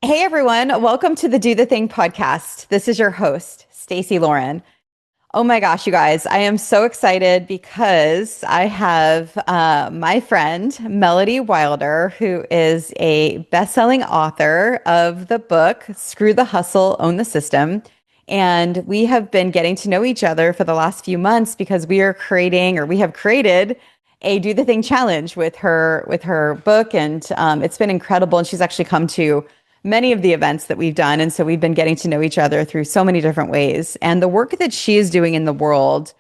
Hey everyone, welcome to the Do the Thing podcast. This is your host, Stacey Lauren. Oh my gosh, you guys, I am so excited because I have my friend, Melody Wilder, who is a best-selling author of the book, Screw the Hustle, Own the System. And we have been getting to know each other for the last few months because we have created a Do the Thing challenge with her book. And it's been incredible. And she's actually come to many of the events that we've done. And so we've been getting to know each other through so many different ways. And the work that she is doing in the world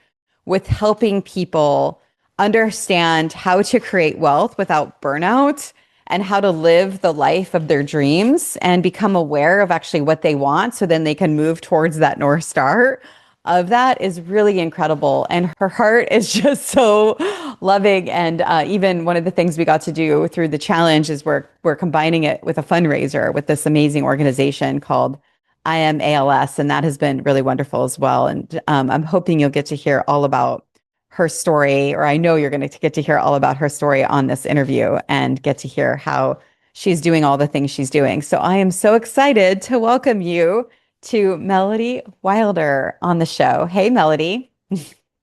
with helping people understand how to create wealth without burnout and how to live the life of their dreams and become aware of actually what they want so then they can move towards that North Star of that is really incredible. And her heart is just so loving. And even one of the things we got to do through the challenge is we're combining it with a fundraiser with this amazing organization called I Am ALS. And that has been really wonderful as well. And I'm hoping you'll get to hear all about her story, or I know you're going to get to hear all about her story on this interview and get to hear how she's doing all the things she's doing. So I am so excited to welcome you to Melody Wilder on the show. Hey, Melody.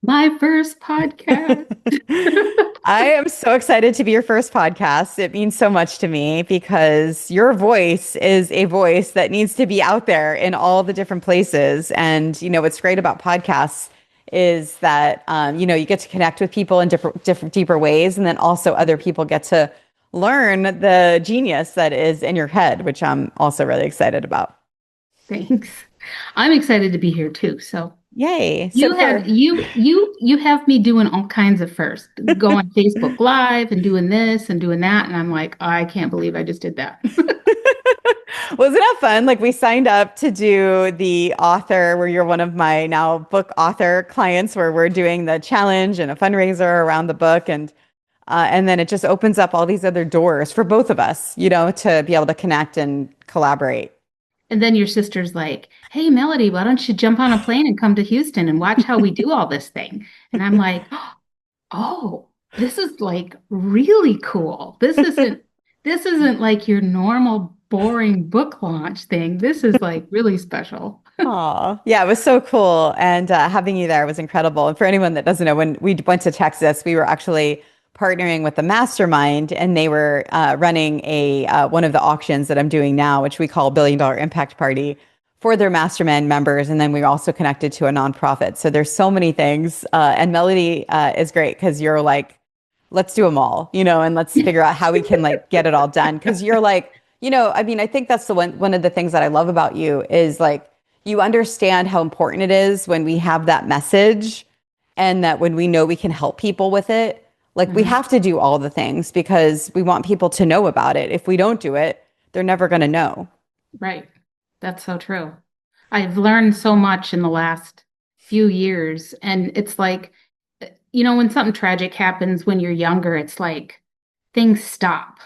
My first podcast. I am so excited to be your first podcast. It means so much to me because your voice is a voice that needs to be out there in all the different places. And, what's great about podcasts is that, you get to connect with people in different, deeper ways. And then also other people get to learn the genius that is in your head, which I'm also really excited about. Thanks. I'm excited to be here too. So Yay. So you have for you have me doing all kinds of first, go on Facebook Live and doing this and doing that. And I'm like, I can't believe I just did that. Wasn't that fun? Like we signed up to do the author where you're one of my now book author clients where we're doing the challenge and a fundraiser around the book and then it just opens up all these other doors for both of us, to be able to connect and collaborate. And then your sister's like, hey, Melody, why don't you jump on a plane and come to Houston and watch how we do all this thing? And I'm like, oh, this is like really cool. This isn't like your normal boring book launch thing. This is like really special. Aw, yeah, it was so cool. And having you there was incredible. And for anyone that doesn't know, when we went to Texas, we were actually partnering with the mastermind, and they were running a one of the auctions that I'm doing now, which we call $1 Billion Impact Party for their mastermind members. And then we were also connected to a nonprofit. So there's so many things. And Melody is great because you're like, let's do them all, and let's figure out how we can like get it all done. Because you're like, I mean, I think that's the one of the things that I love about you is like you understand how important it is when we have that message and that when we know we can help people with it, like we Mhm. have to do all the things because we want people to know about it. If we don't do it, they're never going to know. Right. That's so true. I've learned so much in the last few years. And it's like, when something tragic happens when you're younger, it's like things stop.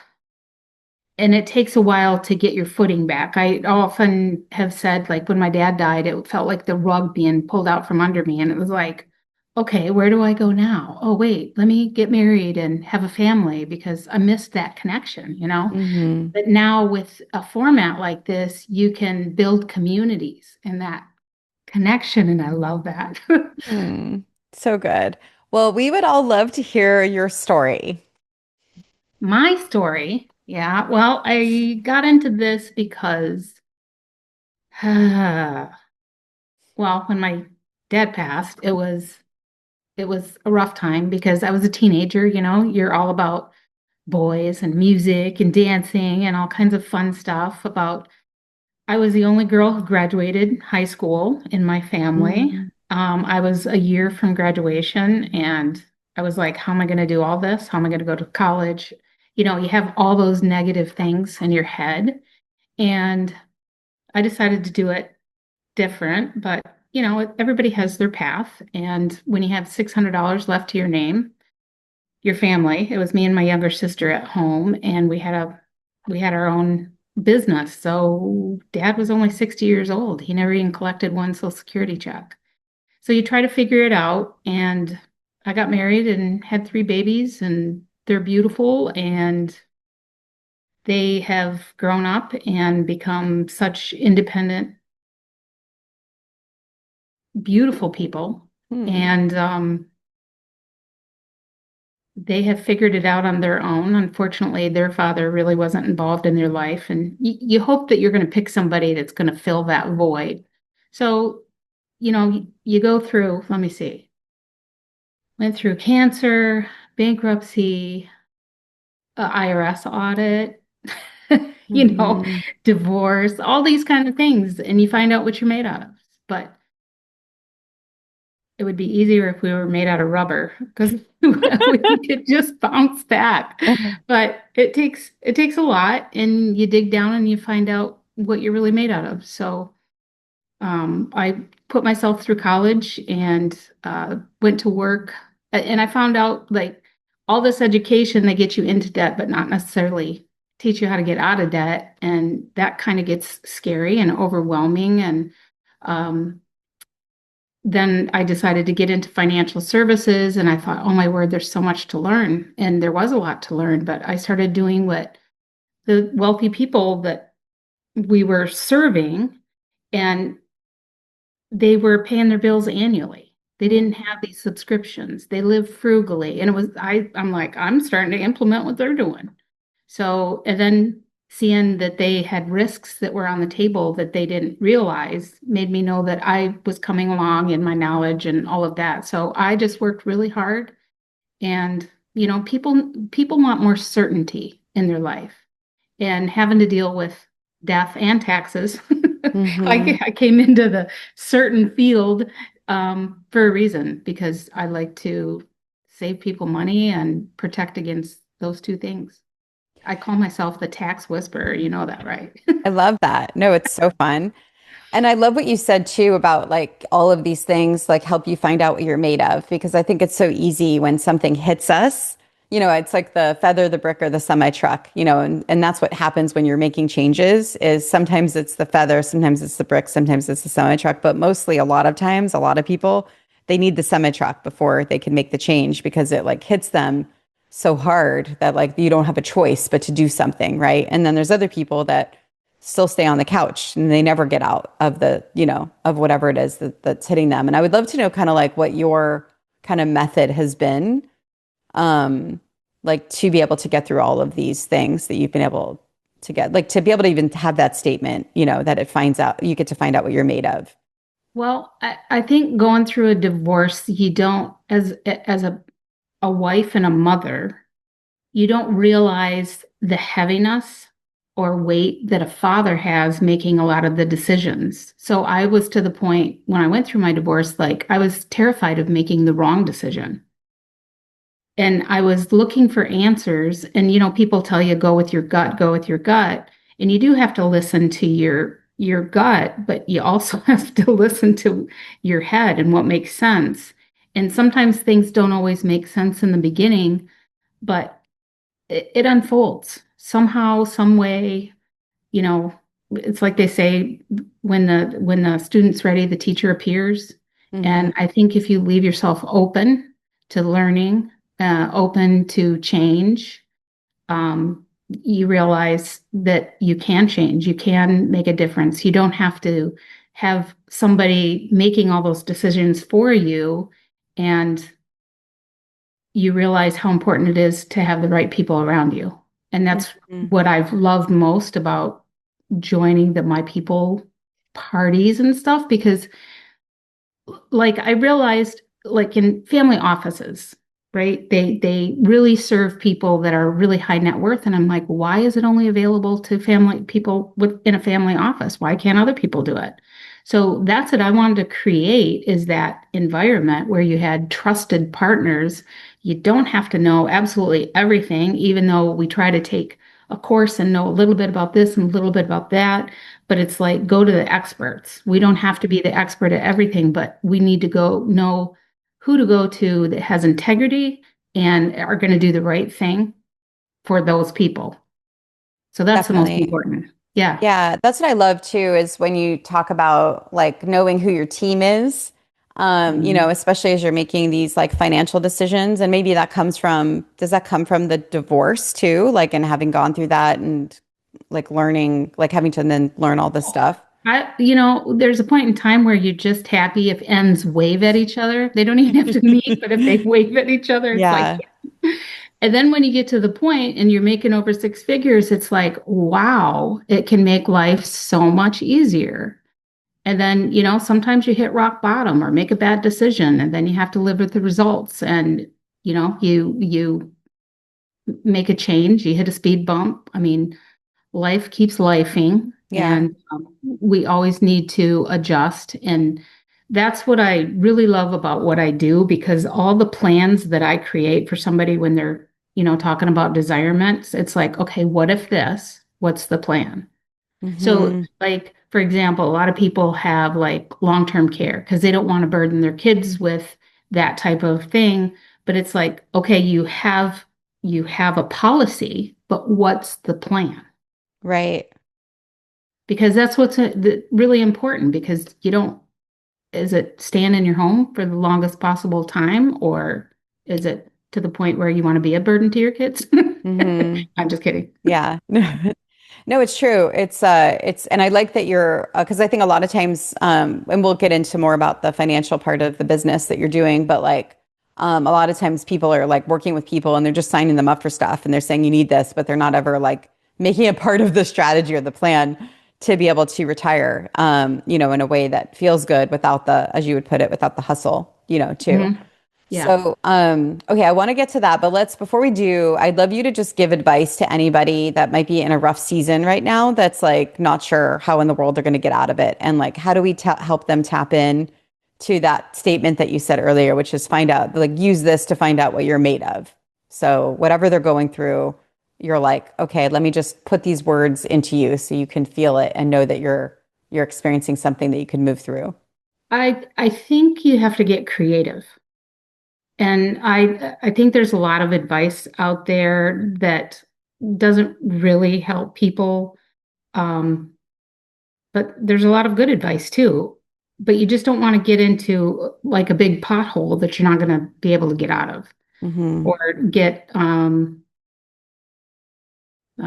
And it takes a while to get your footing back. I often have said, like, when my dad died, it felt like the rug being pulled out from under me. And it was like, okay, where do I go now? Oh, wait, let me get married and have a family because I missed that connection. Hmm. But now with a format like this, you can build communities and that connection. And I love that. Hmm. So good. Well, we would all love to hear your story. My story, yeah, well, I got into this because, well, when my dad passed, it was a rough time because I was a teenager, you're all about boys and music and dancing and all kinds of fun stuff about I was the only girl who graduated high school in my family. Mm. I was a year from graduation and I was like, how am I going to do all this? How am I going to go to college? You have all those negative things in your head. And I decided to do it different, but everybody has their path. And when you have $600 left to your name, your family, it was me and my younger sister at home, and we had our own business. So dad was only 60 years old. He never even collected one Social Security check. So you try to figure it out. And I got married and had three babies, and they're beautiful. And They have grown up and become such independent, beautiful people. Hmm. And they have figured it out on their own. Unfortunately, their father really wasn't involved in their life. And you hope that you're going to pick somebody that's going to fill that void. So, you go through, let me see, went through cancer, bankruptcy, IRS audit, you know, Hmm. divorce, all these kind of things. And you find out what you're made out of. But it would be easier if we were made out of rubber because we could just bounce back. But it takes a lot, and you dig down and you find out what you're really made out of. So I put myself through college and went to work, and I found out like all this education they get you into debt, but not necessarily teach you how to get out of debt, and that kind of gets scary and overwhelming. And um, then I decided to get into financial services, and I thought, oh my word, there's so much to learn. And there was a lot to learn, but I started doing what the wealthy people that we were serving, and they were paying their bills annually. They didn't have these subscriptions. They lived frugally. And I'm like, I'm starting to implement what they're doing. So, and then seeing that they had risks that were on the table that they didn't realize made me know that I was coming along in my knowledge and all of that. So I just worked really hard. And, people want more certainty in their life, and having to deal with death and taxes. Hmm. I came into the certain field for a reason because I like to save people money and protect against those two things. I call myself the tax whisperer. You know that, right? I love that. No, it's so fun. And I love what you said too about like all of these things like help you find out what you're made of because I think it's so easy when something hits us. It's like the feather, the brick, or the semi truck, and that's what happens when you're making changes is sometimes it's the feather, sometimes it's the brick, sometimes it's the semi truck, but mostly a lot of times, a lot of people, they need the semi truck before they can make the change because it like hits them so hard that like you don't have a choice but to do something, right? And then there's other people that still stay on the couch and they never get out of of whatever it is that's hitting them. And I would love to know kind of like what your kind of method has been, um, like to be able to get through all of these things that you've been able to get, like to be able to even have that statement, that it finds out, you get to find out what you're made of. Well, I think going through a divorce, you don't, as a wife and a mother, you don't realize the heaviness or weight that a father has making a lot of the decisions. So I was to the point when I went through my divorce, like I was terrified of making the wrong decision. And I was looking for answers. And people tell you go with your gut, go with your gut. And you do have to listen to your gut, but you also have to listen to your head and what makes sense. And sometimes things don't always make sense in the beginning, but it unfolds somehow, some way. You know, it's like they say, when the student's ready, the teacher appears. Hmm. And I think if you leave yourself open to learning, open to change, you realize that you can change, you can make a difference. You don't have to have somebody making all those decisions for you. And you realize how important it is to have the right people around you. And that's Hmm. what I've loved most about joining the My People parties and stuff, because like I realized like in family offices, right? They really serve people that are really high net worth. And I'm like, why is it only available to family people within a family office? Why can't other people do it? So that's what I wanted to create, is that environment where you had trusted partners. You don't have to know absolutely everything, even though we try to take a course and know a little bit about this and a little bit about that. But it's like, go to the experts. We don't have to be the expert at everything, but we need to go know who to go to that has integrity and are going to do the right thing for those people. So that's the most Definitely. important. Yeah. Yeah, that's what I love too, is when you talk about like knowing who your team is. Mhm. especially as you're making these like financial decisions. And maybe does that come from the divorce too? Like, and having gone through that and like learning, like having to then learn all this stuff. There's a point in time where you're just happy if ends wave at each other. They don't even have to meet, but if they wave at each other, it's like, Yeah. yeah. And then when you get to the point and you're making over six figures, it's like, wow, it can make life so much easier. And then, sometimes you hit rock bottom or make a bad decision, and then you have to live with the results. And, you make a change, you hit a speed bump. I mean, life keeps lifing, Yeah. and we always need to adjust. And that's what I really love about what I do, because all the plans that I create for somebody when they're, talking about desirements, it's like, okay, what if this? What's the plan? So, Hmm. like, for example, a lot of people have like long-term care because they don't want to burden their kids with that type of thing. But it's like, okay, you have a policy, but what's the plan? Right. Because that's what's really important, because you don't, is it staying in your home for the longest possible time, or is it to the point where you want to be a burden to your kids? Hmm. I'm just kidding. Yeah. No, it's true. And I like that because I think a lot of times, and we'll get into more about the financial part of the business that you're doing, but like, a lot of times people are like working with people and they're just signing them up for stuff and they're saying you need this, but they're not ever like making it part of the strategy or the plan to be able to retire, in a way that feels good without as you would put it, without the hustle, too. Hmm. Yeah. So, okay, I want to get to that, but before we do, I'd love you to just give advice to anybody that might be in a rough season right now that's like not sure how in the world they're going to get out of it. And like, how do we help them tap in to that statement that you said earlier, which is use this to find out what you're made of. So, whatever they're going through, you're like, okay, let me just put these words into you so you can feel it and know that you're experiencing something that you can move through. I think you have to get creative. And I think there's a lot of advice out there that doesn't really help people. Um, but there's a lot of good advice too. But you just don't want to get into like a big pothole that you're not going to be able to get out of, Hmm. or get, I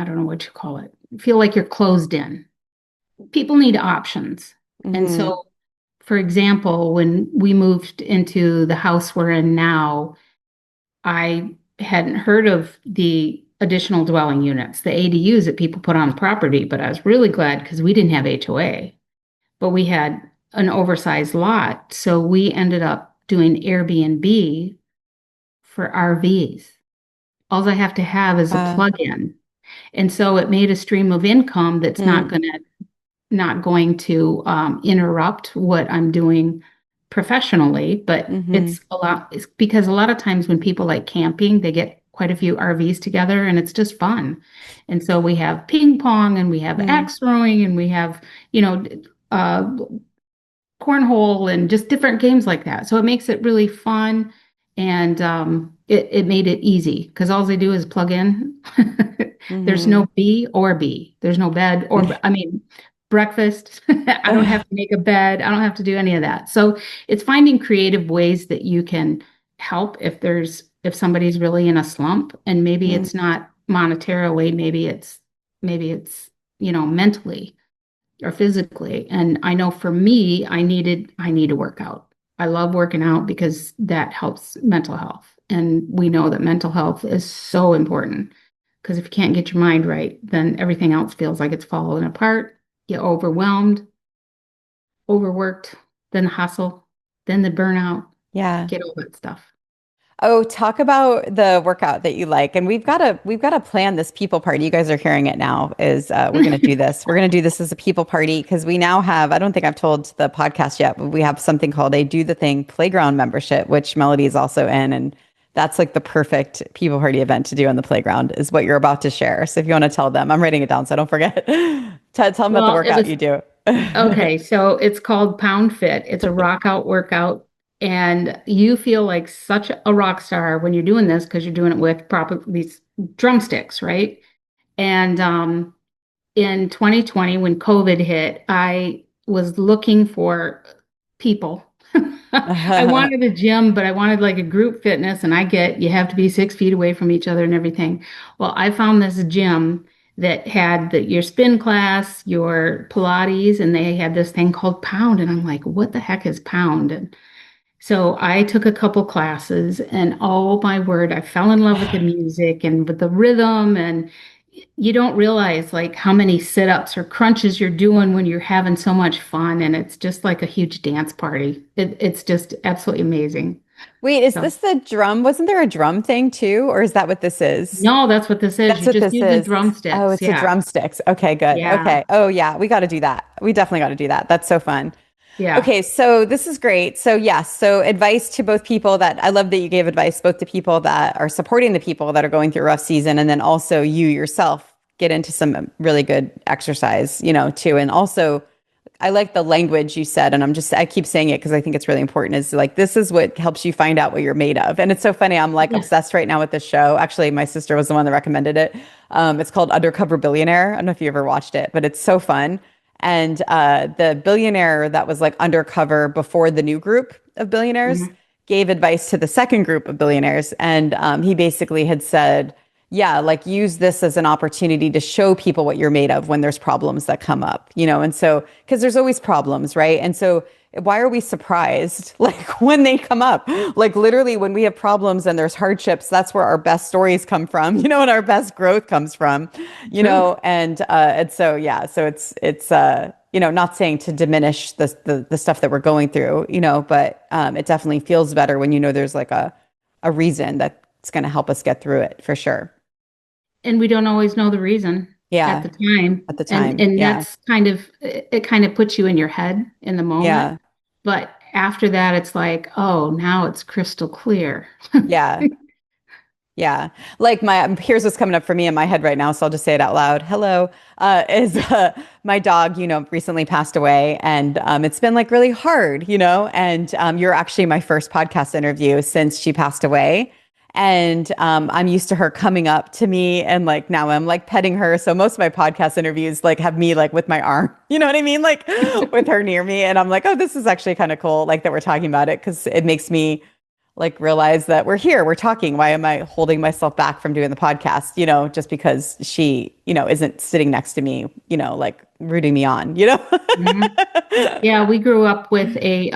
don't know what you call it, feel like you're closed in. People need options. And Hmm. so, for example, when we moved into the house we're in now, I hadn't heard of the additional dwelling units, the ADUs that people put on the property, but I was really glad because we didn't have HOA, but we had an oversized lot. So we ended up doing Airbnb for RVs. All I have to have is a Uh, plug-in. And so it made a stream of income that's hmm. not going to interrupt what I'm doing professionally, but Hmm. it's because a lot of times when people like camping, they get quite a few RVs together and it's just fun. And so we have ping pong and we have Hmm. axe throwing and we have, you know, uh, cornhole and just different games like that. So it makes it really fun, and it made it easy because all they do is plug in. There's Hmm. no B or B. There's no bed or, I mean, breakfast. I don't have to make a bed. I don't have to do any of that. So it's finding creative ways that you can help if somebody's really in a slump, and maybe it's not monetarily, maybe it's mentally or physically. And I know for me, I need to work out. I love working out because that helps mental health. And we know that mental health is so important, because if you can't get your mind right, then everything else feels like it's falling apart. You're overwhelmed, overworked, then the hustle, then the burnout, Yeah. get all that stuff. Oh, talk about the workout that you like. And we've got to plan this people party. You guys are hearing it now is we're going to do this. We're going to do this as a people party because we now have, I don't think I've told the podcast yet, but we have something called a Do the Thing playground membership, which Melody is also in. And that's like the perfect people party event to do on the playground is what you're about to share. So if you want to tell them, I'm writing it down so I don't forget. Tell them about the Well, it workout was you do. okay, so it's called Pound Fit. It's a rock out workout, and you feel like such a rock star when you're doing this because you're doing it with proper these drumsticks, right? And in 2020, when COVID hit, I was looking for people I wanted a gym, but I wanted like a group fitness, and I get you have to be 6 feet away from each other and everything. Well, I found this gym that had your spin class, your Pilates, and they had this thing called Pound. And I'm like, what the heck is Pound? And so I took a couple classes, and oh my word, I fell in love with the music and with the rhythm. And you don't realize like how many sit-ups or crunches you're doing when you're having so much fun. And it's just like a huge dance party. It's just absolutely amazing. Wait, is So, this the drum? Wasn't there a drum thing too? Or is that what this is? no, that's what this is. That's You're what just this using is. Oh, drumsticks. it's a Yeah. drumsticks. Okay, good. Yeah. Okay. Oh, yeah. We got to do that. We definitely got to do that. That's so fun. Yeah. Okay, so this is great. So yes, so advice to both people that I love that you gave advice both to people that are supporting the people that are going through a rough season, and then also you yourself get into some really good exercise, too. And also I like the language you said, and I keep saying it because I think it's really important, is like this is what helps you find out what you're made of. And it's so funny. I'm like Yeah. obsessed right now with this show. Actually, my sister was the one that recommended it. It's called Undercover Billionaire. I don't know if you ever watched it, but it's so fun. And the billionaire that was like undercover before the new group of billionaires Mhm. gave advice to the second group of billionaires. And he basically had said, yeah, like use this as an opportunity to show people what you're made of when there's problems that come up, and so because there's always problems, right? And so why are we surprised like when they come up? Like literally when we have problems and there's hardships, that's where our best stories come from, and our best growth comes from, True. and so yeah, so it's not saying to diminish the stuff that we're going through, but it definitely feels better when there's like a reason that's going to help us get through it for sure. And we don't always know the reason at Yeah, the time. at the And time. and Yeah. that's kind of it kind of puts you in your head in the moment. Yeah. But after that, it's like, oh, now it's crystal clear. Yeah. Yeah. Like here's what's coming up for me in my head right now. So I'll just say it out loud. Hello. Is my dog, recently passed away, and it's been like really hard, and you're actually my first podcast interview since she passed away. And I'm used to her coming up to me, and like now I'm like petting her. So most of my podcast interviews like have me like with my arm, you know what I mean? Like with her near me. And I'm like, oh, this is actually kind of cool, like that we're talking about it, because it makes me like realize that we're here, we're talking. Why am I holding myself back from doing the podcast? Just because she, isn't sitting next to me, like rooting me on. Mhm. Yeah, we grew up with a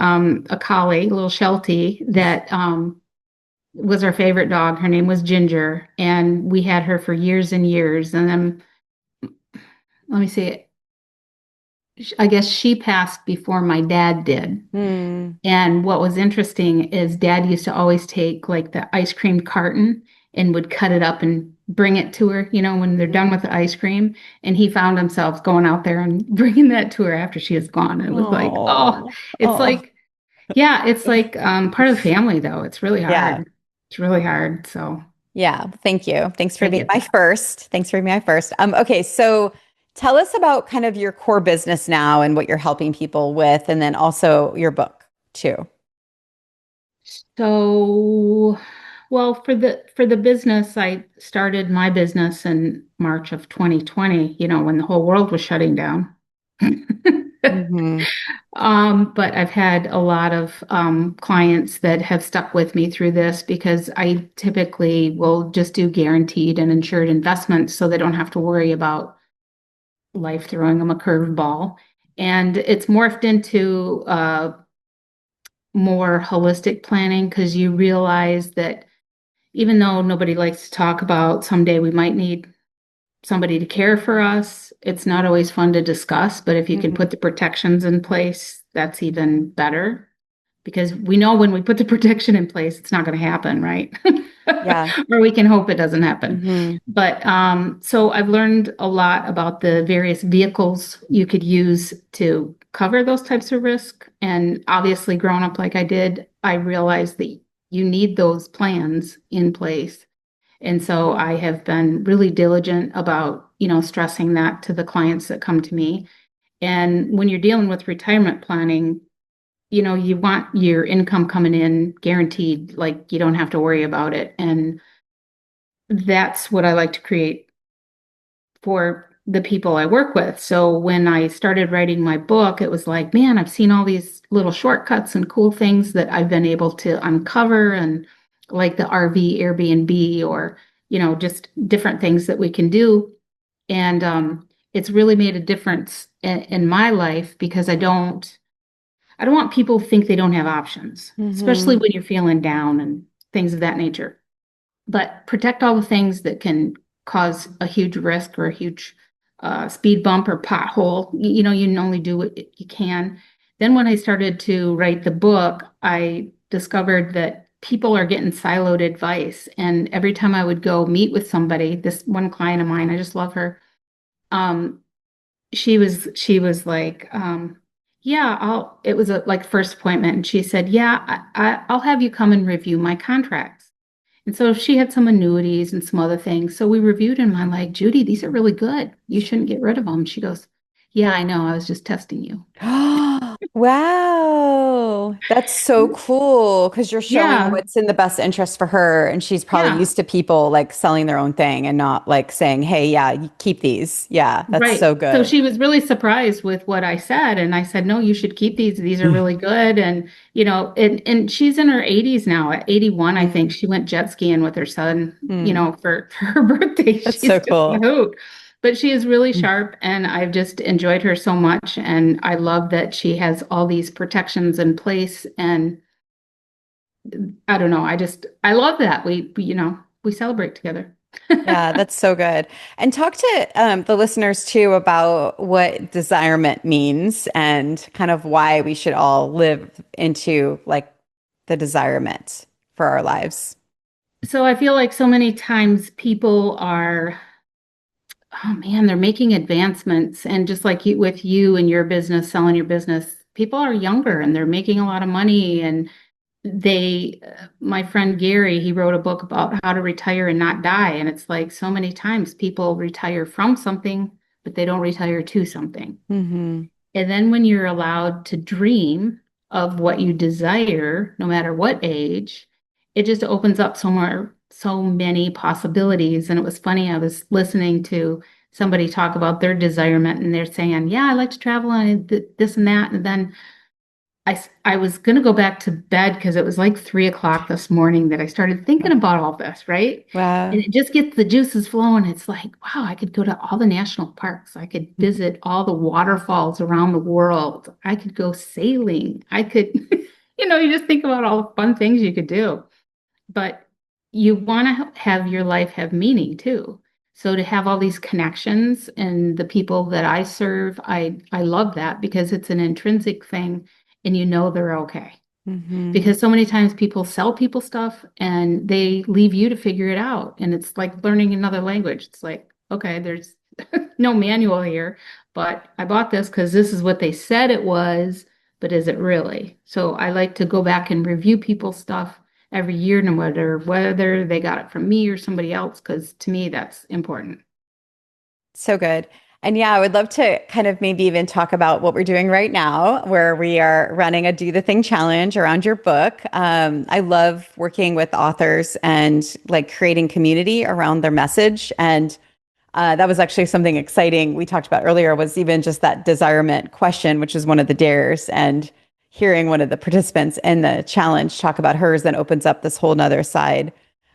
collie, a little Sheltie that was our favorite dog. Her name was Ginger, and we had her for years and years. And then let me see, I guess she passed before my dad did. Hmm. And what was interesting is dad used to always take like the ice cream carton and would cut it up and bring it to her, when they're done with the ice cream. And he found himself going out there and bringing that to her after she is gone. And it was like, oh, Oh, it's oh, like, yeah, it's like part of the family though. It's really yeah. hard. It's really hard. So Yeah. Thank you. Thanks for I being get my that. first. Thanks for being my first. Okay. So tell us about kind of your core business now and what you're helping people with, and then also your book too. So, well, for the business, I started my business in March of 2020, when the whole world was shutting down. Hmm. But I've had a lot of clients that have stuck with me through this because I typically will just do guaranteed and insured investments so they don't have to worry about life throwing them a curveball. And it's morphed into more holistic planning because you realize that even though nobody likes to talk about someday we might need somebody to care for us, it's not always fun to discuss. But if you can Hmm. put the protections in place, that's even better because we know when we put the protection in place, it's not going to happen, right? Yeah. Or we can hope it doesn't happen. Hmm. But so I've learned a lot about the various vehicles you could use to cover those types of risk. And obviously, growing up like I did, I realized that you need those plans in place. And so I have been really diligent about, stressing that to the clients that come to me. And when you're dealing with retirement planning, you want your income coming in guaranteed, like you don't have to worry about it. And that's what I like to create for the people I work with. So when I started writing my book, it was like, man, I've seen all these little shortcuts and cool things that I've been able to uncover, and like the RV Airbnb, or, just different things that we can do. And it's really made a difference in my life, because I don't want people to think they don't have options, especially Hmm. when you're feeling down and things of that nature. But protect all the things that can cause a huge risk or a huge speed bump or pothole. You can only do what you can. Then when I started to write the book, I discovered that people are getting siloed advice. And every time I would go meet with somebody, this one client of mine, I just love her. Um, she was like, yeah, it was a like first appointment, and she said, yeah, I'll have you come and review my contracts. And so she had some annuities and some other things. So we reviewed them. I'm like, Judy, these are really good. You shouldn't get rid of them. She goes, yeah, I know. I was just testing you. Wow. That's so cool because you're showing Yeah, what's in the best interest for her. And she's probably yeah. used to people like selling their own thing and not like saying, hey, yeah, you keep these. Yeah, that's Right. so So good. she was really surprised with what I said. And I said, no, you should keep these. These are really good. And, and she's in her 80s now. At 81, I think Mm, she went jet skiing with her son, mm. for her birthday. That's She's so just a cool. hoot. But she is really sharp, and I've just enjoyed her so much. And I love that she has all these protections in place. And I don't know. I love that. We celebrate together. Yeah, that's so good. And talk to the listeners too about what desirement means and kind of why we should all live into like the desirement for our lives. So I feel like so many times people are, oh man, they're making advancements. And just like with you and your business, selling your business, people are younger and they're making a lot of money. And my friend Gary, he wrote a book about how to retire and not die. And it's like so many times people retire from something, but they don't retire to something. Hmm. And then when you're allowed to dream of what you desire, no matter what age, it just opens up so many possibilities. And it was funny, I was listening to somebody talk about their desirement, and they're saying, yeah, I like to travel and this and that. And then I was going to go back to bed because it was like 3 o'clock this morning that I started thinking about all this, right? And Wow. it just gets the juices flowing. It's like, wow, I could go to all the national parks. I could visit all the waterfalls around the world. I could go sailing. I could, you just think about all the fun things you could do. But you want to have your life have meaning too. So to have all these connections and the people that I serve, I love that because it's an intrinsic thing, and they're okay. Hmm. Because so many times people sell people stuff and they leave you to figure it out. And it's like learning another language. It's like, okay, there's no manual here, but I bought this because this is what they said it was, but is it really? So I like to go back and review people's stuff every year, no matter whether they got it from me or somebody else, because to me, that's important. So good. And yeah, I would love to kind of maybe even talk about what we're doing right now, where we are running a Do the Thing challenge around your book. I love working with authors and like creating community around their message. And that was actually something exciting we talked about earlier was even just that desirement question, which is one of the dares. And hearing one of the participants in the challenge talk about hers then opens up this whole nother side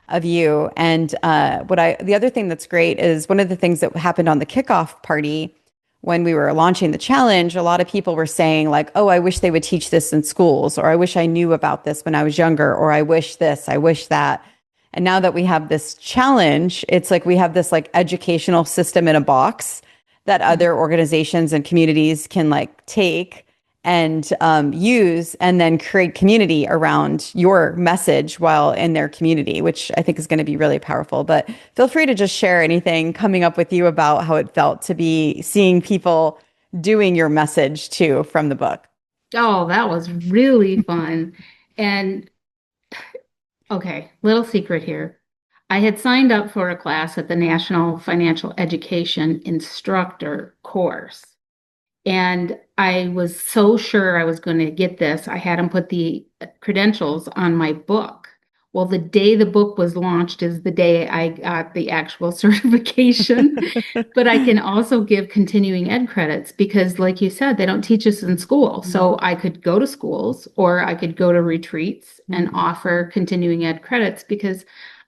of you. And the other thing that's great is one of the things that happened on the kickoff party when we were launching the challenge, a lot of people were saying like, oh, I wish they would teach this in schools, or I wish I knew about this when I was younger, or I wish this, I wish that. And now that we have this challenge, it's like we have this like educational system in a box that other organizations and communities can like take and use and then create community around your message while in their community, which I think is going to be really powerful. But feel free to just share anything coming up with you about how it felt to be seeing people doing your message too from the book. Oh, that was really fun. And okay, little secret here. I had signed up for a class at the National Financial Education Instructor course. And I was so sure I was going to get this. I had them put the credentials on my book. Well, the day the book was launched is the day I got the actual certification. But I can also give continuing ed credits because, like you said, they don't teach us in school. So I could go to schools or I could go to retreats and Mhm. offer continuing ed credits because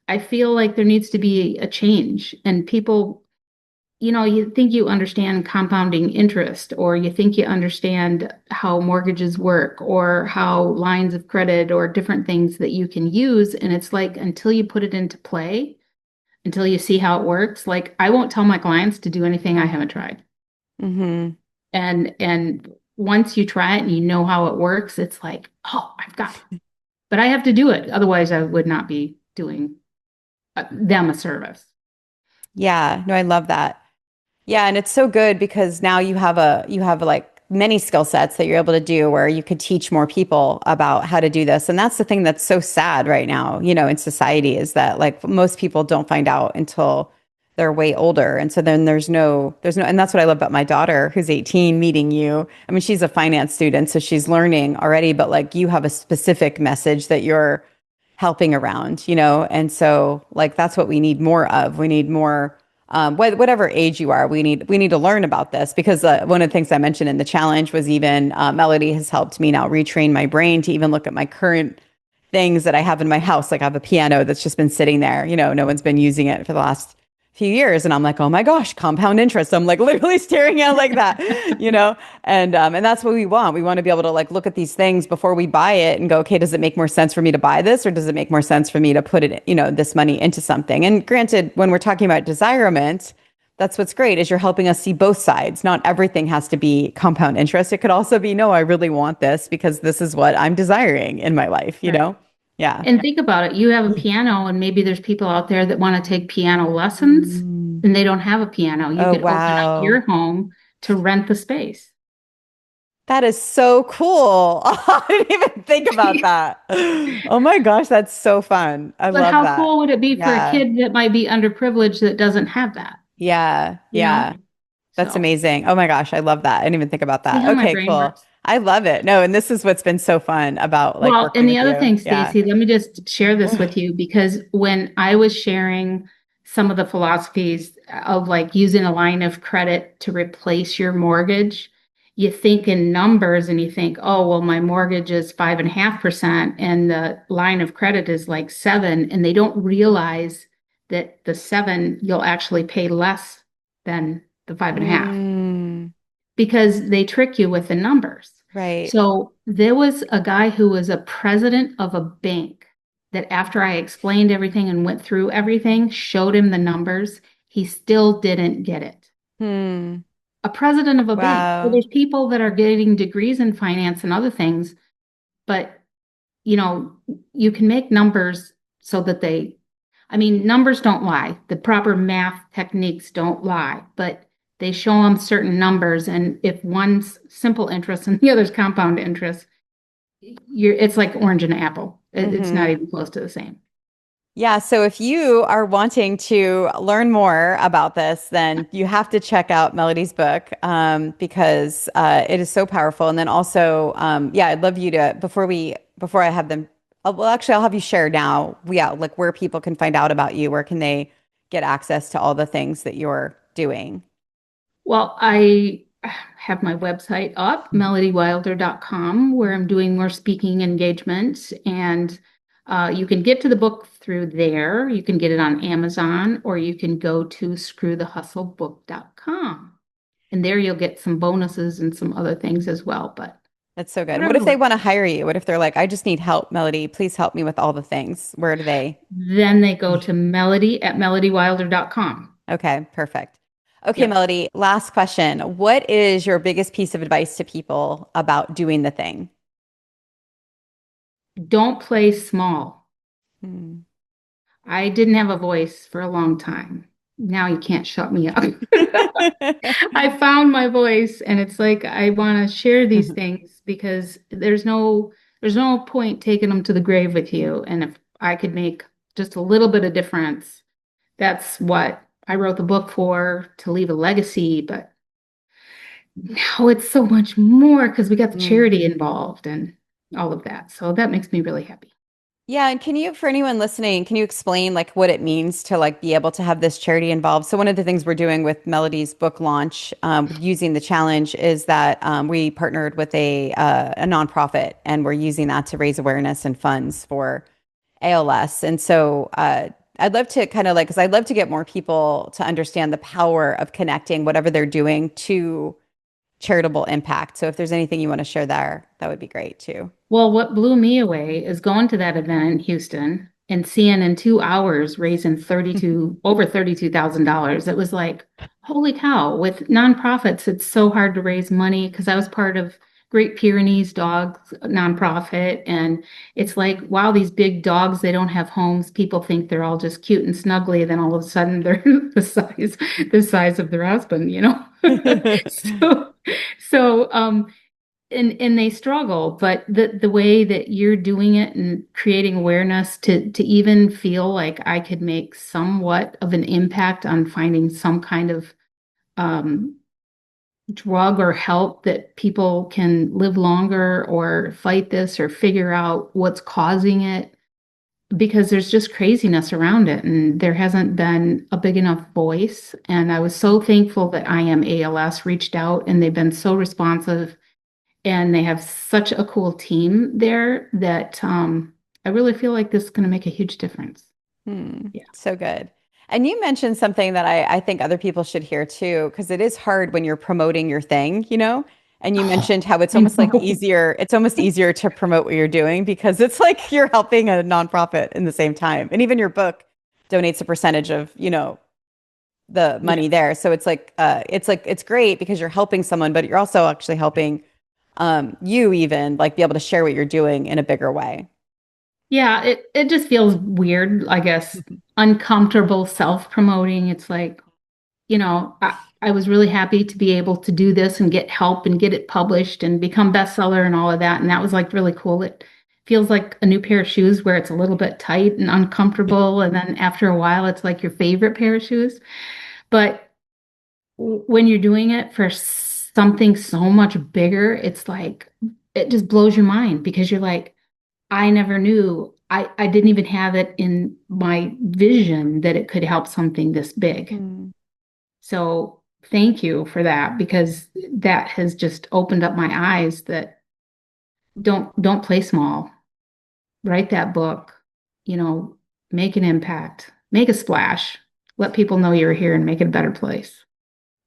I feel like there needs to be a change. And people, you think you understand compounding interest, or you think you understand how mortgages work, or how lines of credit, or different things that you can use. And it's like until you put it into play, until you see how it works, like I won't tell my clients to do anything I haven't tried. Mhm. And once you try it and you know how it works, it's like, oh, I've got it. But I have to do it. Otherwise, I would not be doing them a service. Yeah, no, I love that. Yeah, and it's so good because now you have like many skill sets that you're able to do where you could teach more people about how to do this. And that's the thing that's so sad right now, in society is that like most people don't find out until they're way older. And so then there's no, and that's what I love about my daughter who's 18 meeting you. I mean, she's a finance student, so she's learning already, but like you have a specific message that you're helping around, And so like that's what we need more of. We need more whatever age you are, we need to learn about this because one of the things I mentioned in the challenge was even Melody has helped me now retrain my brain to even look at my current things that I have in my house. Like I have a piano that's just been sitting there, no one's been using it for the last few years, and I'm like, oh my gosh, compound interest. I'm like literally staring at it like that, and that's what we want. We want to be able to like look at these things before we buy it and go, okay, does it make more sense for me to buy this, or does it make more sense for me to put it, this money into something? And granted, when we're talking about desirement, that's what's great is you're helping us see both sides. Not everything has to be compound interest. It could also be, no, I really want this because this is what I'm desiring in my life, Right. Yeah. And think about it. You have a piano, and maybe there's people out there that want to take piano lessons Mm. and they don't have a piano. You Oh, could open up your wow. home to rent the space. That is so cool. I didn't even think about that. Oh my gosh, that's so fun. I But love how that. cool would it be for a Yeah. kid that might be underprivileged that doesn't have that, Yeah. you know? Yeah. That's So amazing. Oh my gosh, I love that. I didn't even think about see that. how my Okay, brain cool. works. I love it. No, and this is what's been so fun about like Well, working and the with other you. thing, Yeah. Stacey, let me just share this with you because when I was sharing some of the philosophies of like using a line of credit to replace your mortgage, you think in numbers and you think, oh, well, my mortgage is 5.5% and the line of credit is like 7, and they don't realize that the 7 you'll actually pay less than the 5.5 Mm, because they trick you with the numbers. right. So there was a guy who was a president of a bank that after I explained everything and went through everything, showed him the numbers, he still didn't get it. Hmm. A president of a bank. So Wow. there's people that are getting degrees in finance and other things, but you know, you can make numbers so that I mean, numbers don't lie. The proper math techniques don't lie, but they show them certain numbers. And if one's simple interest and the other's compound interest, it's like orange and apple. It's not Hmm. even close to the same. Yeah, so if you are wanting to learn more about this, then you have to check out Melody's book because it is so powerful. And then also, yeah, I'd love you to before I have them. Well, actually, I'll have you share now. Yeah, like where people can find out about you. Where can they get access to all the things that you're doing? Well, I have my website up, melodywilder.com, where I'm doing more speaking engagements. And you can get to the book through there. You can get it on Amazon, or you can go to screwthehustlebook.com. And there you'll get some bonuses and some other things as well. But That's so good. And what if whatever they works. want to hire you? What if they're like, I just need help, Melody. Please help me with all the things. Where do they? Then they go to melody at melodywilder.com. Okay, perfect. Okay, Yep. Melody, last question. What is your biggest piece of advice to people about doing the thing? Don't play small. Hmm. I didn't have a voice for a long time. Now you can't shut me up. I found my voice, and it's like I want to share these things because there's no point taking them to the grave with you. And if I could make just a little bit of difference, that's what I wrote the book for, to leave a legacy. But now it's so much more because we got the Mm. charity involved and all of that. So that makes me really happy. Yeah, and can you, for anyone listening, can you explain like what it means to like be able to have this charity involved? So one of the things we're doing with Melody's book launch, using the challenge, is that we partnered with a nonprofit, and we're using that to raise awareness and funds for ALS. And so I'd love to kind of like, because I'd love to get more people to understand the power of connecting whatever they're doing to charitable impact. So if there's anything you want to share there, that would be great too. Well, what blew me away is going to that event in Houston and seeing in 2 hours raising over $32,000. It was like, holy cow, with nonprofits, it's so hard to raise money because I was part of Great Pyrenees Dogs nonprofit. And it's like, wow, these big dogs, they don't have homes. People think they're all just cute and snuggly. Then all of a sudden they're the size of their husband, you know? So, so, and they struggle, but the way that you're doing it and creating awareness to even feel like I could make somewhat of an impact on finding some kind of um, drug or help that people can live longer or fight this or figure out what's causing it, because there's just craziness around it and there hasn't been a big enough voice. And I was so thankful that I Am ALS reached out and they've been so responsive, and they have such a cool team there that I really feel like this is going to make a huge difference. Yeah. So good. And you mentioned something that I think other people should hear too, because it is hard when you're promoting your thing, you know? And you Oh, mentioned how it's I almost like know. easier, it's almost easier to promote what you're doing because it's like you're helping a nonprofit in the same time. And even your book donates a percentage of, the Yeah. money there. So it's great because you're helping someone, but you're also actually helping you even like be able to share what you're doing in a bigger way. Yeah, it just feels weird, I guess, uncomfortable self-promoting. It's like, I was really happy to be able to do this and get help and get it published and become bestseller and all of that. And that was like really cool. It feels like a new pair of shoes where it's a little bit tight and uncomfortable. And then after a while, it's like your favorite pair of shoes. But when you're doing it for something so much bigger, it's like it just blows your mind because you're like, I never knew. I didn't even have it in my vision that it could help something this big. Hmm. So thank you for that because that has just opened up my eyes that don't play small. Write that book, you know, make an impact, make a splash, let people know you're here and make it a better place.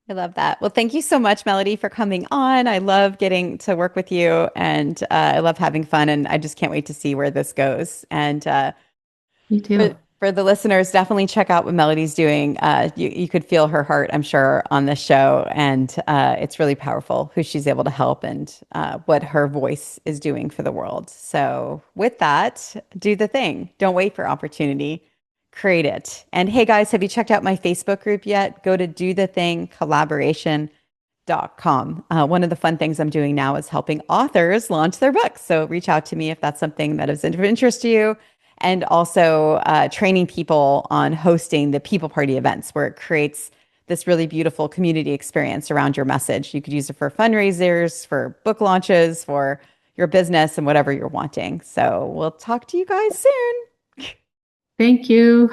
I love that. Well, thank you so much, Melody, for coming on. I love getting to work with you and I love having fun. And I just can't wait to see where this goes. And You too. for the listeners, definitely check out what Melody's doing. You could feel her heart, I'm sure, on this show. And it's really powerful who she's able to help and what her voice is doing for the world. So, with that, do the thing. Don't wait for opportunity. Create it. And hey, guys, have you checked out my Facebook group yet? Go to Do the Thing Collaboration.com. One of the fun things I'm doing now is helping authors launch their books. So reach out to me if that's something that is of interest to you. And also training people on hosting the people party events where it creates this really beautiful community experience around your message. You could use it for fundraisers, for book launches, for your business, and whatever you're wanting. So we'll talk to you guys soon. Thank you.